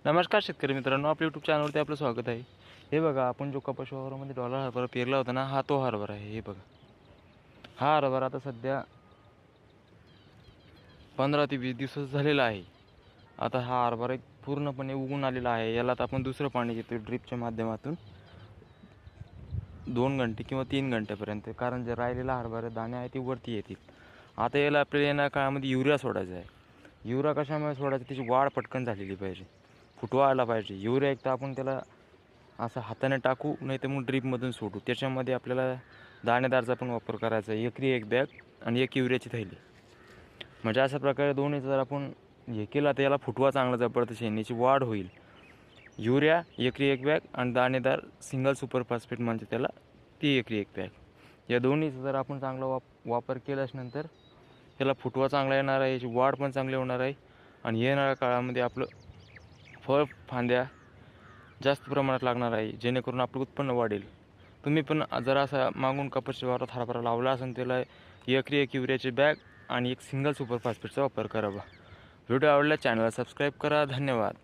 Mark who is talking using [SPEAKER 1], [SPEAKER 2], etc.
[SPEAKER 1] नमस्कार शेतकरी मित्रांनो, आपल्या यूट्यूब चॅनलवरती आपलं स्वागत आहे. हे बघा, आपण जो कपाशी वावरामध्ये डॉलर हरभरा पेरला होता ना, हा तो हरभरा आहे. हे बघा, हा हरभरा आता सध्या 15 ते 20 दिवस झालेला आहे. आता हा हरभरा एक पूर्णपणे उगून आलेला आहे. याला आता आपण दुसरं पाणी देतो ड्रिपच्या माध्यमातून 2 घंटे किंवा 3 घंट्यापर्यंत, कारण जे राहिलेला हरभरा दाणे आहे ते वरती येतील. आता याला आपल्याला येणाऱ्या काळामध्ये युरिया सोडायचा आहे. युरिया कशामुळे सोडायचं? त्याची वाढ पटकन झालेली पाहिजे, फुटवा आला पाहिजे. युरिया एक तर आपण त्याला असं हाताने टाकू, नाही तर मग ड्रीपमधून सोडू. त्याच्यामध्ये आपल्याला दाणेदारचा पण वापर करायचा आहे. एकरी 1 बॅग आणि 1 युरियाची थैली. म्हणजे अशा प्रकारे दोन्ही जर आपण हे केलं तर याला फुटवा चांगला जबरदस्त येईल, याची वाढ होईल. युरिया एकरी 1 बॅग आणि दाणेदार सिंगल सुपर फॉस्फेट म्हणजे त्याला ती एकरी 1 बॅग. या दोन्हीचा जर आपण चांगला वापर केल्याच नंतर याला फुटवा चांगला येणार आहे, याची वाढ पण चांगली होणार आहे आणि येणाऱ्या काळामध्ये आपलं फळ फांद्या जास्त प्रमाणात लागणार आहे, जेणेकरून आपलं उत्पन्न वाढेल. तुम्ही पण जर असा मागून कपाशीच्या वावरात हरभरा लावला असेल, त्याला एकरी 1 युरियाची बॅग आणि 1 सिंगल सुपर फॉस्फेटचा वापर करावा. व्हिडिओ आवडल्यास चॅनलला सबस्क्राईब करा. धन्यवाद.